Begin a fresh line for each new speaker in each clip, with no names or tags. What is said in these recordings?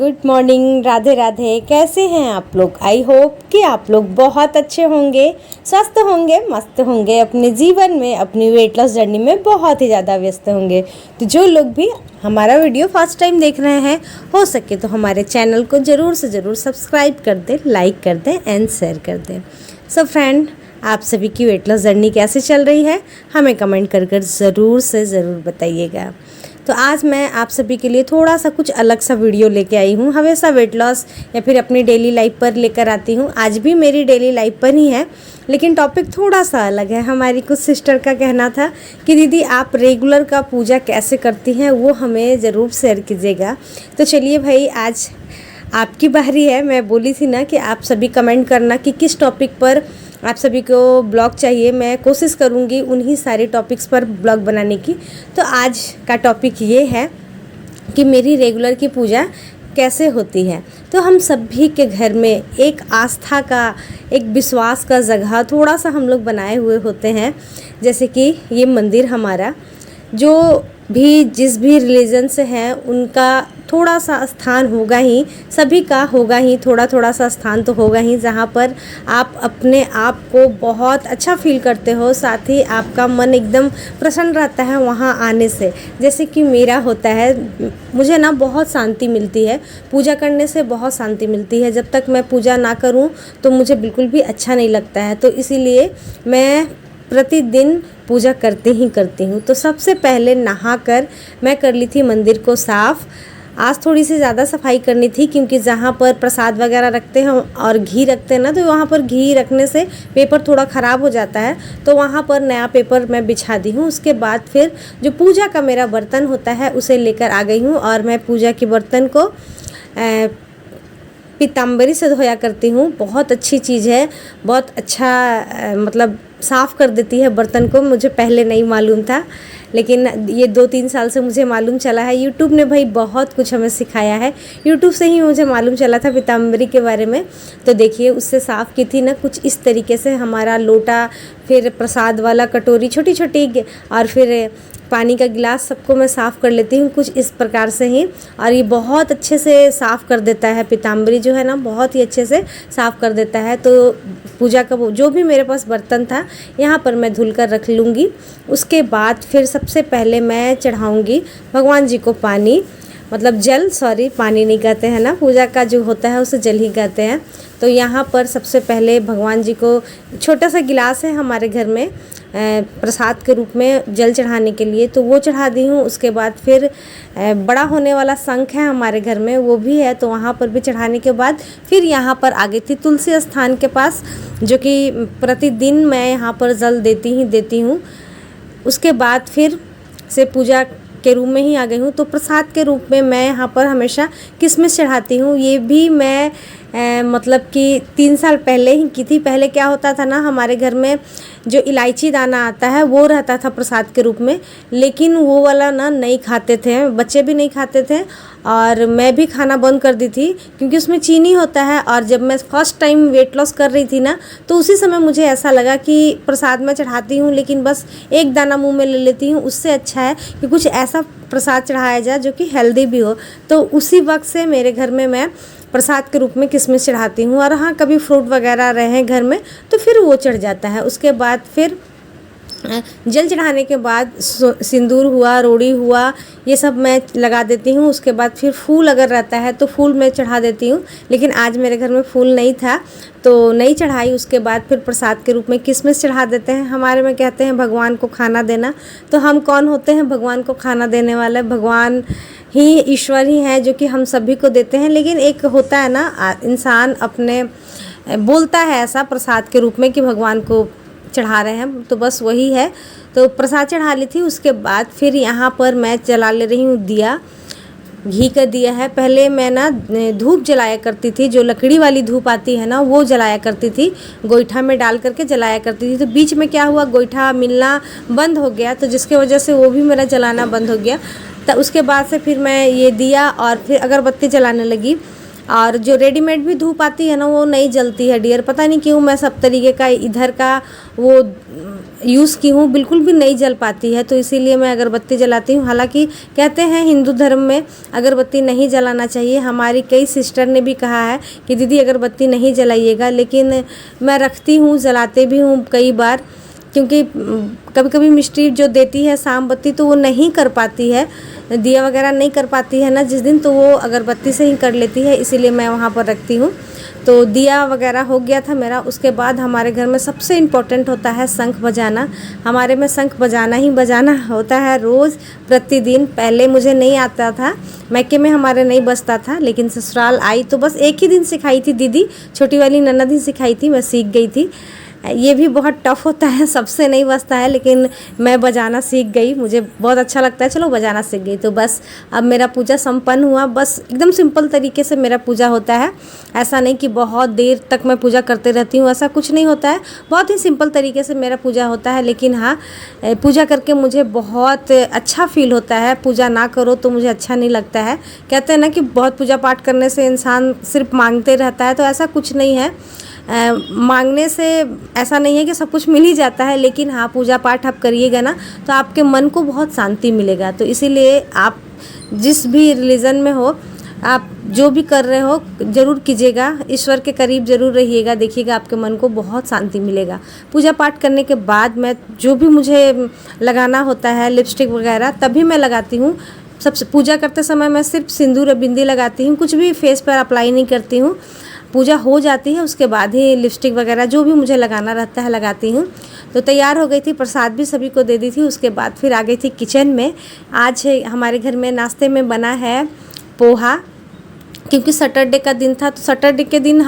Good morning, Radhe Radhe. कैसे हैं आप लोग? आई होप कि आप लोग बहुत अच्छे होंगे, स्वस्थ होंगे, मस्त होंगे, अपने जीवन में अपनी वेट लॉस जर्नी में बहुत ही ज़्यादा व्यस्त होंगे। तो जो लोग भी हमारा वीडियो फर्स्ट टाइम देख रहे हैं, हो सके तो हमारे चैनल को ज़रूर से ज़रूर सब्सक्राइब कर दें, लाइक कर दें एंड शेयर कर दें। सो फ्रेंड, आप सभी की वेट लॉस जर्नी कैसे चल रही है, हमें कमेंट कर ज़रूर से ज़रूर बताइएगा। तो आज मैं आप सभी के लिए थोड़ा सा कुछ अलग सा वीडियो लेके आई हूँ। हमेशा वेट लॉस या फिर अपनी डेली लाइफ पर लेकर आती हूँ। आज भी मेरी डेली लाइफ पर ही है, लेकिन टॉपिक थोड़ा सा अलग है। हमारी कुछ सिस्टर का कहना था कि दीदी आप रेगुलर का पूजा कैसे करती हैं, वो हमें ज़रूर शेयर कीजिएगा। तो चलिए भाई, आज आपकी बारी है। मैं बोली थी ना कि आप सभी कमेंट करना कि किस टॉपिक पर आप सभी को ब्लॉग चाहिए। मैं कोशिश करूँगी उन्हीं सारे टॉपिक्स पर ब्लॉग बनाने की। तो आज का टॉपिक ये है कि मेरी रेगुलर की पूजा कैसे होती है। तो हम सभी के घर में एक आस्था का, एक विश्वास का जगह थोड़ा सा हम लोग बनाए हुए होते हैं। जैसे कि ये मंदिर हमारा, जो भी जिस भी रिलीजन से हैं उनका थोड़ा सा स्थान होगा ही, सभी का होगा ही, थोड़ा थोड़ा सा स्थान तो होगा ही, जहाँ पर आप अपने आप को बहुत अच्छा फील करते हो, साथ ही आपका मन एकदम प्रसन्न रहता है वहाँ आने से। जैसे कि मेरा होता है, मुझे ना बहुत शांति मिलती है, पूजा करने से बहुत शांति मिलती है। जब तक मैं पूजा ना करूँ तो मुझे बिल्कुल भी अच्छा नहीं लगता है। तो इसीलिए मैं प्रतिदिन पूजा करती हूँ। तो सबसे पहले नहाकर मैं कर ली थी मंदिर को साफ़। आज थोड़ी सी ज़्यादा सफाई करनी थी, क्योंकि जहाँ पर प्रसाद वगैरह रखते हैं और घी रखते हैं ना, तो वहाँ पर घी रखने से पेपर थोड़ा ख़राब हो जाता है। तो वहाँ पर नया पेपर मैं बिछा दी हूँ। उसके बाद फिर जो पूजा का मेरा बर्तन होता है उसे लेकर आ गई हूँ, और मैं पूजा के बर्तन को पीताम्बरी से धोया करती हूँ। बहुत अच्छी चीज़ है, बहुत अच्छा मतलब साफ़ कर देती है बर्तन को। मुझे पहले नहीं मालूम था, लेकिन ये 2-3 साल से मुझे मालूम चला है। यूट्यूब ने भाई बहुत कुछ हमें सिखाया है। यूट्यूब से ही मुझे मालूम चला था पीताम्बरी के बारे में। तो देखिए, उससे साफ़ की थी ना कुछ इस तरीके से। हमारा लोटा, फिर प्रसाद वाला कटोरी छोटी छोटी, और फिर पानी का गिलास, सबको मैं साफ़ कर लेती हूँ कुछ इस प्रकार से ही। और ये बहुत अच्छे से साफ़ कर देता है, पीताम्बरी जो है ना बहुत ही अच्छे से साफ़ कर देता है। तो पूजा का जो भी मेरे पास बर्तन था यहाँ पर मैं धुल कर रख लूँगी। उसके बाद फिर सबसे पहले मैं चढ़ाऊँगी भगवान जी को पानी, मतलब जल, सॉरी पानी नहीं कहते हैं ना, पूजा का जो होता है उसे जल ही कहते हैं। तो यहाँ पर सबसे पहले भगवान जी को, छोटा सा गिलास है हमारे घर में प्रसाद के रूप में जल चढ़ाने के लिए, तो वो चढ़ा दी हूँ। उसके बाद फिर बड़ा होने वाला शंख है हमारे घर में, वो भी है, तो वहाँ पर भी चढ़ाने के बाद फिर यहाँ पर आ गई थी तुलसी स्थान के पास, जो कि प्रतिदिन मैं यहाँ पर जल देती हूँ। उसके बाद फिर से पूजा के रूप में ही आ गई हूँ। तो प्रसाद के रूप में मैं यहाँ पर हमेशा किशमिश चढ़ाती हूँ। ये भी मैं मतलब कि 3 साल पहले ही की थी। पहले क्या होता था ना, हमारे घर में जो इलायची दाना आता है वो रहता था प्रसाद के रूप में, लेकिन वो वाला ना नहीं खाते थे, बच्चे भी नहीं खाते थे, और मैं भी खाना बंद कर दी थी, क्योंकि उसमें चीनी होता है। और जब मैं फर्स्ट टाइम वेट लॉस कर रही थी ना, तो उसी समय मुझे ऐसा लगा कि प्रसाद में चढ़ाती हूँ लेकिन बस एक दाना मुंह में ले लेती हूँ, उससे अच्छा है कि कुछ ऐसा प्रसाद चढ़ाया जाए जो कि हेल्दी भी हो। तो उसी वक्त से मेरे घर में मैं प्रसाद के रूप में किशमिश चढ़ाती हूँ। और हाँ, कभी फ्रूट वगैरह रहे घर में तो फिर वो चढ़ जाता है। उसके बाद फिर जल चढ़ाने के बाद सिंदूर हुआ, रोड़ी हुआ, ये सब मैं लगा देती हूँ। उसके बाद फिर फूल अगर रहता है तो फूल मैं चढ़ा देती हूँ, लेकिन आज मेरे घर में फूल नहीं था तो नहीं चढ़ाई। उसके बाद फिर प्रसाद के रूप में किशमिश चढ़ा देते हैं। हमारे में कहते हैं भगवान को खाना देना, तो हम कौन होते हैं भगवान को खाना देने वाले? भगवान ही, ईश्वर ही हैं जो कि हम सभी को देते हैं। लेकिन एक होता है ना, इंसान अपने बोलता है ऐसा प्रसाद के रूप में कि भगवान को चढ़ा रहे हैं, तो बस वही है। तो प्रसाद चढ़ा ली थी। उसके बाद फिर यहाँ पर मैं जला ले रही हूँ दिया, घी का दिया है। पहले मैं ना धूप जलाया करती थी, जो लकड़ी वाली धूप आती है ना वो जलाया करती थी, गोईठा में डाल करके जलाया करती थी। तो बीच में क्या हुआ, गोईठा मिलना बंद हो गया, तो जिसके वजह से वो भी मेरा जलाना बंद हो गया। तो उसके बाद से फिर मैं ये दिया और फिर अगरबत्ती जलाने लगी। और जो रेडीमेड भी धूप आती है ना वो नहीं जलती है डियर, पता नहीं क्यों। मैं सब तरीके का इधर का वो यूज़ की हूँ, बिल्कुल भी नहीं जल पाती है, तो इसीलिए मैं अगरबत्ती जलाती हूँ। हालांकि कहते हैं हिंदू धर्म में अगरबत्ती नहीं जलाना चाहिए, हमारी कई सिस्टर ने भी कहा है कि दीदी अगरबत्ती नहीं जलाइएगा, लेकिन मैं रखती हूँ, जलाते भी हूँ कई बार, क्योंकि कभी कभी मिस्ट्री जो देती है शाम बत्ती तो वो नहीं कर पाती है, दिया वगैरह नहीं कर पाती है ना जिस दिन, तो वो अगरबत्ती से ही कर लेती है, इसीलिए मैं वहाँ पर रखती हूँ। तो दिया वगैरह हो गया था मेरा। उसके बाद हमारे घर में सबसे इम्पोर्टेंट होता है शंख बजाना। हमारे में शंख बजाना ही बजाना होता है रोज़ प्रतिदिन। पहले मुझे नहीं आता था, मैके में हमारे नहीं बजता था, लेकिन ससुराल आई तो बस एक ही दिन सिखाई थी दीदी, छोटी वाली ननद ही सिखाई थी, मैं सीख गई थी। ये भी बहुत टफ़ होता है, सबसे नहीं बजता है, लेकिन मैं बजाना सीख गई, मुझे बहुत अच्छा लगता है, चलो बजाना सीख गई। तो बस अब मेरा पूजा संपन्न हुआ। बस एकदम सिंपल तरीके से मेरा पूजा होता है, ऐसा नहीं कि बहुत देर तक मैं पूजा करते रहती हूँ, ऐसा कुछ नहीं होता है, बहुत ही सिंपल तरीके से मेरा पूजा होता है। लेकिन हाँ, पूजा करके मुझे बहुत अच्छा फील होता है। पूजा ना करो तो मुझे अच्छा नहीं लगता है। कहते हैं ना कि बहुत पूजा पाठ करने से इंसान सिर्फ मांगते रहता है, तो ऐसा कुछ नहीं है। मांगने से ऐसा नहीं है कि सब कुछ मिल ही जाता है, लेकिन हाँ, पूजा पाठ आप करिएगा ना तो आपके मन को बहुत शांति मिलेगा। तो इसीलिए आप जिस भी रिलीजन में हो, आप जो भी कर रहे हो ज़रूर कीजिएगा, ईश्वर के करीब ज़रूर रहिएगा, देखिएगा आपके मन को बहुत शांति मिलेगा। पूजा पाठ करने के बाद मैं जो भी मुझे लगाना होता है लिपस्टिक वगैरह तभी मैं लगाती हूँ। सबसे पूजा करते समय मैं सिर्फ सिंदूर और बिंदी लगाती हूँ, कुछ भी फेस पर अप्लाई नहीं करती हूँ। पूजा हो जाती है उसके बाद ही लिपस्टिक वगैरह जो भी मुझे लगाना रहता है लगाती हूँ। तो तैयार हो गई थी, प्रसाद भी सभी को दे दी थी। उसके बाद फिर आ गई थी किचन में। आज हमारे घर में नाश्ते में बना है पोहा, क्योंकि सैटरडे का दिन था, तो सैटरडे के दिन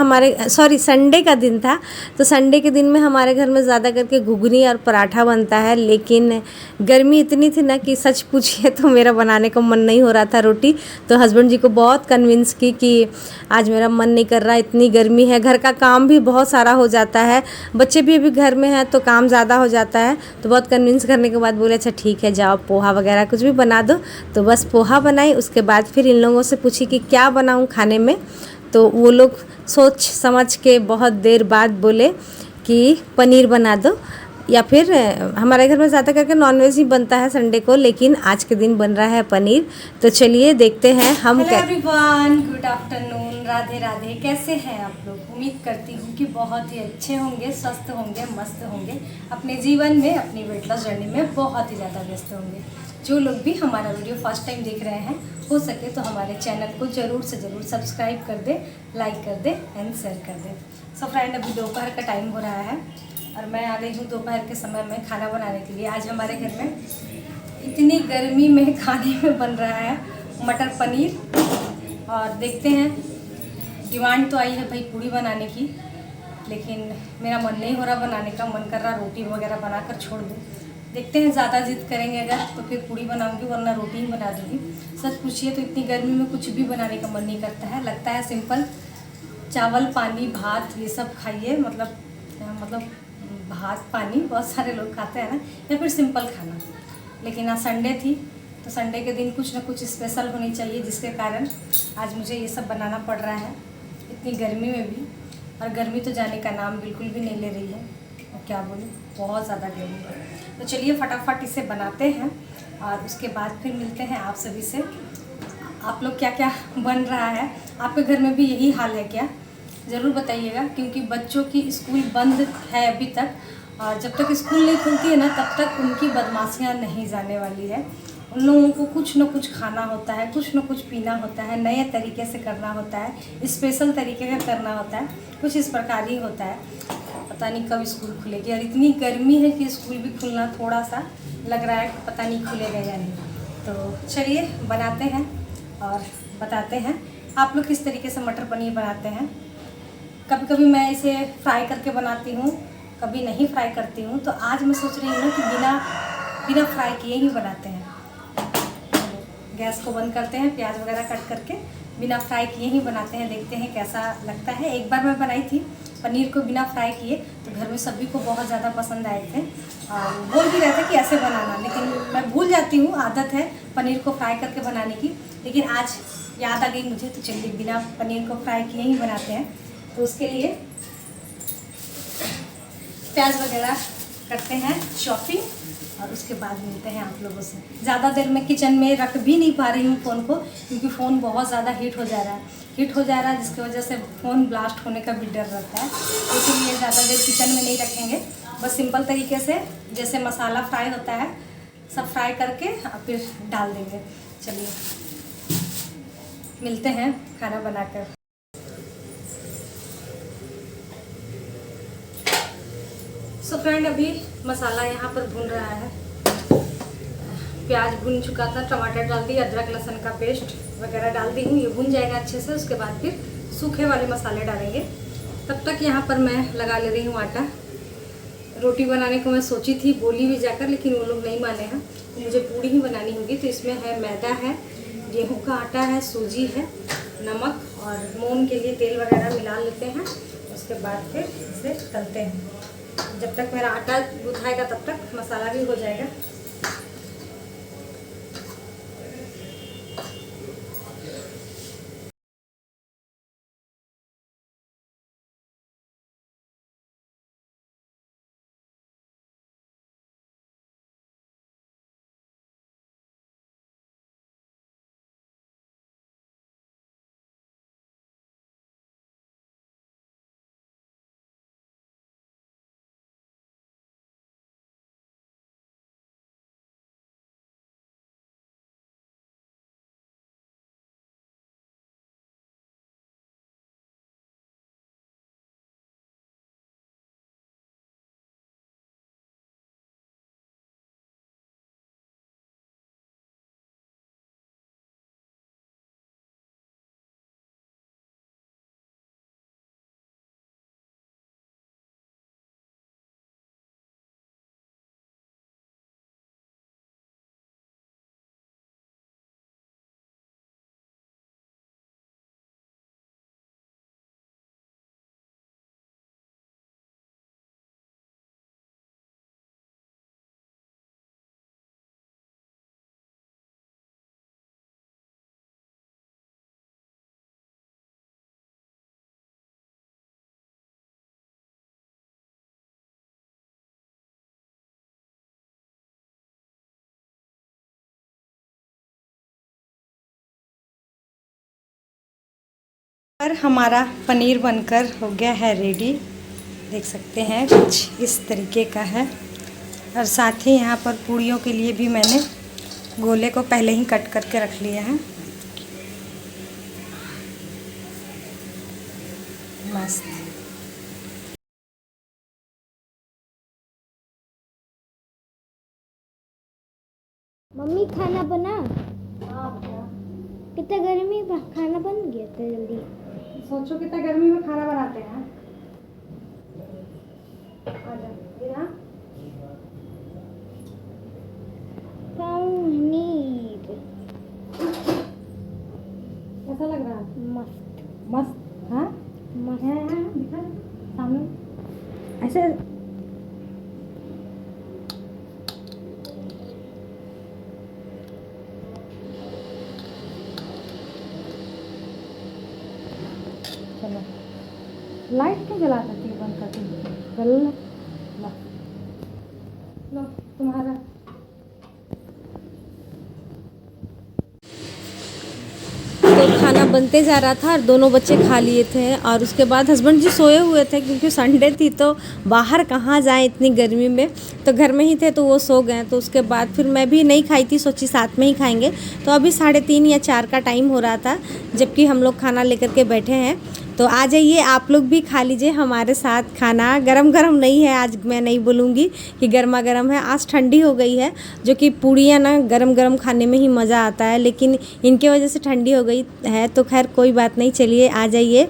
संडे का दिन था, तो संडे के दिन में हमारे घर में ज़्यादा करके घुगनी और पराठा बनता है। लेकिन गर्मी इतनी थी ना कि सच पूछिए तो मेरा बनाने का मन नहीं हो रहा था रोटी। तो हस्बैंड जी को बहुत कन्विंस की कि आज मेरा मन नहीं कर रहा, इतनी गर्मी है, घर का काम भी बहुत सारा हो जाता है, बच्चे भी अभी घर में हैं तो काम ज़्यादा हो जाता है। तो बहुत कन्विंस करने के बाद बोले अच्छा ठीक है, जाओ पोहा वगैरह कुछ भी बना दो। तो बस पोहा बनाई। उसके बाद फिर इन लोगों से पूछी कि क्या बनाऊँ खाने में, तो वो लोग सोच समझ के बहुत देर बाद बोले कि पनीर बना दो, या फिर हमारे घर में ज़्यादा करके नॉनवेज ही बनता है संडे को, लेकिन आज के दिन बन रहा है पनीर। तो चलिए देखते हैं हम क्या।
Everyone, good afternoon, Radhe Radhe. कैसे हैं आप लोग? उम्मीद करती हूँ कि बहुत ही अच्छे होंगे, स्वस्थ होंगे, मस्त होंगे, अपने जीवन में अपनी वेट लॉस जर्नी में बहुत ही ज़्यादा व्यस्त होंगे। जो लोग भी हमारा वीडियो फर्स्ट टाइम देख रहे हैं, हो सके तो हमारे चैनल को ज़रूर से ज़रूर सब्सक्राइब कर दे, लाइक कर दे एंड शेयर कर दे। सो फ्रेंड, अभी दोपहर का टाइम हो रहा है और मैं आ गई हूँ दोपहर के समय में खाना बनाने के लिए। आज हमारे घर में इतनी गर्मी में खाने में बन रहा है मटर पनीर, और देखते हैं, डिमांड तो आई है भाई पूड़ी बनाने की, लेकिन मेरा मन नहीं हो रहा बनाने का, मन कर रहा रोटी वगैरह बनाकर छोड़ दूँ। देखते हैं, ज़्यादा जिद करेंगे अगर तो फिर पूड़ी बनाऊंगी, वरना रोटी ही बना दूँगी। सच पूछिए तो इतनी गर्मी में कुछ भी बनाने का मन नहीं करता है, लगता है सिंपल चावल पानी भात ये सब खाइए, मतलब भात पानी बहुत सारे लोग खाते हैं ना, या फिर सिंपल खाना। लेकिन आज संडे थी तो संडे के दिन कुछ ना कुछ स्पेशल होनी चाहिए, जिसके कारण आज मुझे ये सब बनाना पड़ रहा है इतनी गर्मी में भी। और गर्मी तो जाने का नाम बिल्कुल भी नहीं ले रही है, और क्या बोलूँ, बहुत ज़्यादा गर्मी है। तो चलिए फटाफट इसे बनाते हैं और उसके बाद फिर मिलते हैं आप सभी से। आप लोग क्या क्या बन रहा है, आपके घर में भी यही हाल है क्या? ज़रूर बताइएगा, क्योंकि बच्चों की स्कूल बंद है अभी तक, और जब तक स्कूल नहीं खुलती है ना तब तक उनकी बदमाशियाँ नहीं जाने वाली है। उन लोगों को कुछ न कुछ खाना होता है, कुछ न कुछ पीना होता है, नए तरीके से करना होता है, स्पेशल तरीके का करना होता है, कुछ इस प्रकार ही होता है। पता नहीं कब स्कूल खुलेगी, और इतनी गर्मी है कि स्कूल भी खुलना थोड़ा सा लग रहा है कि पता नहीं खुलेगा या नहीं। तो चलिए बनाते हैं और बताते हैं आप लोग किस तरीके से मटर पनीर बनाते हैं। कभी कभी मैं इसे फ्राई करके बनाती हूँ, कभी नहीं फ्राई करती हूँ। तो आज मैं सोच रही हूँ कि बिना फ्राई किए ही बनाते हैं। गैस को बंद करते हैं, प्याज वगैरह कट करके बिना फ्राई किए ही बनाते हैं, देखते हैं कैसा लगता है। एक बार मैं बनाई थी पनीर को बिना फ्राई किए, तो घर में सभी को बहुत ज़्यादा पसंद आए थे और बोल भी रहे थे कि ऐसे बनाना, लेकिन मैं भूल जाती हूँ, आदत है पनीर को फ्राई करके बनाने की। लेकिन आज याद आ गई मुझे, तो चलिए बिना पनीर को फ्राई किए ही बनाते हैं। तो उसके लिए प्याज वगैरह करते हैं चॉपिंग, और उसके बाद मिलते हैं आप लोगों से। ज़्यादा देर मैं किचन में रख भी नहीं पा रही हूँ फ़ोन को, क्योंकि फ़ोन बहुत ज़्यादा हीट हो जा रहा है, जिसकी वजह से फ़ोन ब्लास्ट होने का भी डर रहता है। इसीलिए ज़्यादा देर किचन में नहीं रखेंगे, बस सिंपल तरीके से जैसे मसाला फ्राई होता है सब फ्राई करके और फिर डाल देंगे। चलिए मिलते हैं खाना बनाकर। सो फ्रेंड, अभी मसाला यहाँ पर भून रहा है, प्याज भून चुका था, टमाटर डाल दी, अदरक लहसुन का पेस्ट वगैरह डाल दी हूँ। ये भून जाएगा अच्छे से, उसके बाद फिर सूखे वाले मसाले डालेंगे। तब तक यहाँ पर मैं लगा ले रही हूँ आटा। रोटी बनाने को मैं सोची थी, बोली भी जाकर, लेकिन वो लोग नहीं माने हैं, तो मुझे पूड़ी ही बनानी होगी। तो इसमें है मैदा है, गेहूं का आटा है, सूजी है, नमक और मोन के लिए तेल वगैरह मिला लेते हैं। उसके बाद फिर इसे तलते हैं। जब तक मेरा आटा गुथाएगा तब तक मसाला भी हो जाएगा। और हमारा पनीर बनकर हो गया है रेडी। देख सकते हैं कुछ इस तरीके का है। और साथ ही यहाँ पर पूड़ियों के लिए भी मैंने गोले को पहले ही कट करके रख लिया है। मस्त।
मम्मी खाना बना? कितना गर्मी खाना बन गया था जल्दी।
सोचो कितना गर्मी में खाना बनाते हैं।
पनीर
कैसा लग रहा है?
मस्त
मस्त। हाँ
मस्त।
दिखा सामने ऐसे। चलो लाइट क्यों जला सकती है? बंद करती चल लो तुम्हारा।
तो खाना बनते जा रहा था और दोनों बच्चे खा लिए थे, और उसके बाद हस्बैंड जी सोए हुए थे, क्योंकि संडे थी तो बाहर कहाँ जाएं इतनी गर्मी में, तो घर में ही थे तो वो सो गए। तो उसके बाद फिर मैं भी नहीं खाई थी, सोची साथ में ही खाएंगे। तो अभी 3:30 या 4 का टाइम हो रहा था, जबकि हम लोग खाना लेकर के बैठे हैं। तो आ जाइए आप लोग भी खा लीजिए हमारे साथ खाना। गरम गरम नहीं है, आज मैं नहीं बोलूँगी कि गर्मा गर्म है, आज ठंडी हो गई है। जो कि पूड़ियाँ ना गरम गरम खाने में ही मज़ा आता है, लेकिन इनके वजह से ठंडी हो गई है। तो खैर कोई बात नहीं, चलिए आ जाइए।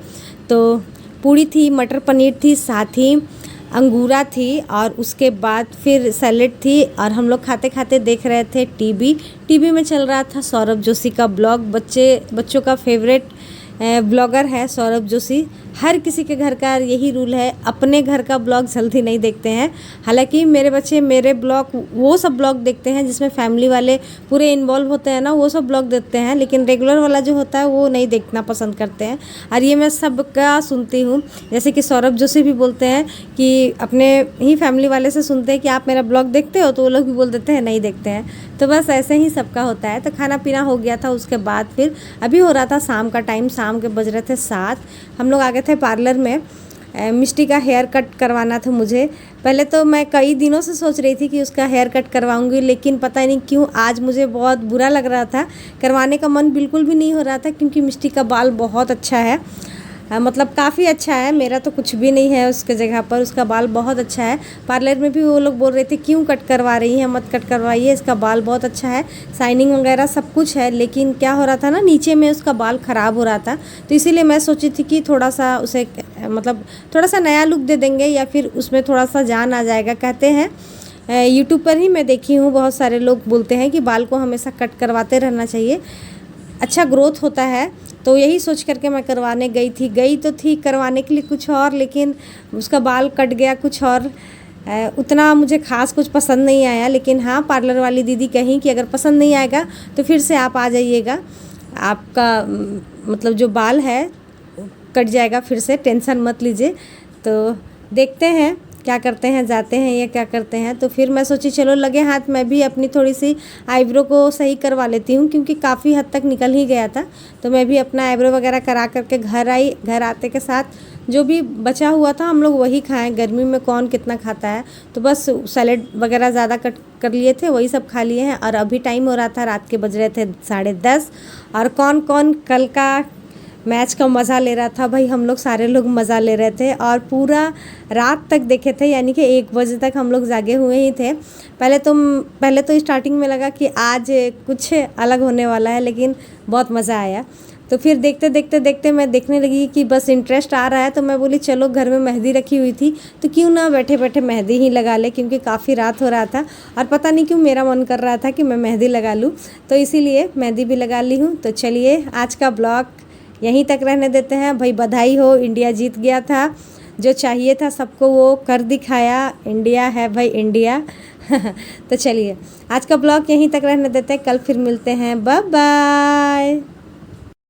तो पूड़ी थी, मटर पनीर थी, साथ ही अंगूरा थी, और उसके बाद फिर सैलेड थी। और हम लोग खाते खाते देख रहे थे टीवी में चल रहा था सौरभ जोशी का ब्लॉग। बच्चों का फेवरेट ब्लॉगर है सौरभ जोशी, हर किसी के घर का यही रूल है, अपने घर का ब्लॉग जल्दी नहीं देखते हैं। हालांकि मेरे बच्चे मेरे ब्लॉग वो सब ब्लॉग देखते हैं जिसमें फैमिली वाले पूरे इन्वॉल्व होते हैं ना, वो सब ब्लॉग देखते हैं, लेकिन रेगुलर वाला जो होता है वो नहीं देखना पसंद करते हैं। और ये मैं सबका सुनती हूँ, जैसे कि सौरभ जोशी भी बोलते हैं कि अपने ही फैमिली वाले से सुनते हैं कि आप मेरा ब्लॉग देखते हो, तो वो लोग भी बोल देते हैं नहीं देखते हैं। तो बस ऐसे ही सबका होता है। तो खाना पीना हो गया था, उसके बाद फिर अभी हो रहा था शाम का टाइम, शाम के बज रहे थे 7। हम लोग आ गए थे पार्लर में। मिष्टी का हेयर कट करवाना था मुझे। पहले तो मैं कई दिनों से सोच रही थी कि उसका हेयर कट करवाऊंगी, लेकिन पता नहीं क्यों आज मुझे बहुत बुरा लग रहा था, करवाने का मन बिल्कुल भी नहीं हो रहा था, क्योंकि मिष्टी का बाल बहुत अच्छा है, मतलब काफ़ी अच्छा है। मेरा तो कुछ भी नहीं है उसके जगह पर, उसका बाल बहुत अच्छा है। पार्लर में भी वो लोग बोल रहे थे क्यों कट करवा रही हैं, मत कट करवाइए, इसका बाल बहुत अच्छा है, शाइनिंग वगैरह सब कुछ है। लेकिन क्या हो रहा था ना, नीचे में उसका बाल ख़राब हो रहा था, तो इसीलिए मैं सोची थी कि थोड़ा सा उसे मतलब थोड़ा सा नया लुक दे देंगे, या फिर उसमें थोड़ा सा जान आ जाएगा। कहते हैं यूट्यूब पर ही मैं देखी हूँ, बहुत सारे लोग बोलते हैं कि बाल को हमेशा कट करवाते रहना चाहिए, अच्छा ग्रोथ होता है। तो यही सोच करके मैं करवाने गई तो थी करवाने के लिए कुछ और, लेकिन उसका बाल कट गया कुछ और। उतना मुझे ख़ास कुछ पसंद नहीं आया। लेकिन हाँ, पार्लर वाली दीदी कहीं कि अगर पसंद नहीं आएगा तो फिर से आप आ जाइएगा, आपका मतलब जो बाल है कट जाएगा फिर से, टेंशन मत लीजिए। तो देखते हैं क्या करते हैं, जाते हैं या क्या करते हैं। तो फिर मैं सोची चलो लगे हाथ मैं भी अपनी थोड़ी सी आईब्रो को सही करवा लेती हूँ, क्योंकि काफ़ी हद तक निकल ही गया था। तो मैं भी अपना आईब्रो वगैरह करा करके घर आई। घर आते के साथ जो भी बचा हुआ था हम लोग वही खाएं, गर्मी में कौन कितना खाता है। तो बस सैलेड वगैरह ज़्यादा कट कर लिए थे, वही सब खा लिए हैं। और अभी टाइम हो रहा था, रात के बज रहे थे 10:30। और कौन कौन कल का मैच का मज़ा ले रहा था भाई, हम लोग सारे लोग मज़ा ले रहे थे और पूरा रात तक देखे थे, यानी कि 1 बजे तक हम लोग जागे हुए ही थे। पहले तो स्टार्टिंग में लगा कि आज कुछ अलग होने वाला है, लेकिन बहुत मज़ा आया। तो फिर देखते मैं देखने लगी कि बस इंटरेस्ट आ रहा है, तो मैं बोली चलो घर में मेहंदी रखी हुई थी तो क्यों ना बैठे बैठे मेहंदी ही लगा ले, क्योंकि काफ़ी रात हो रहा था और पता नहीं क्यों मेरा मन कर रहा था कि मैं मेहंदी लगा लूँ, तो इसीलिए मेहंदी भी लगा ली हूँ। तो चलिए आज का ब्लॉग यहीं तक रहने देते हैं भाई। बधाई हो, इंडिया जीत गया था, जो चाहिए था सबको वो कर दिखाया। इंडिया है भाई, इंडिया। तो चलिए आज का ब्लॉग यहीं तक रहने देते हैं, कल फिर मिलते हैं, बाय बाय।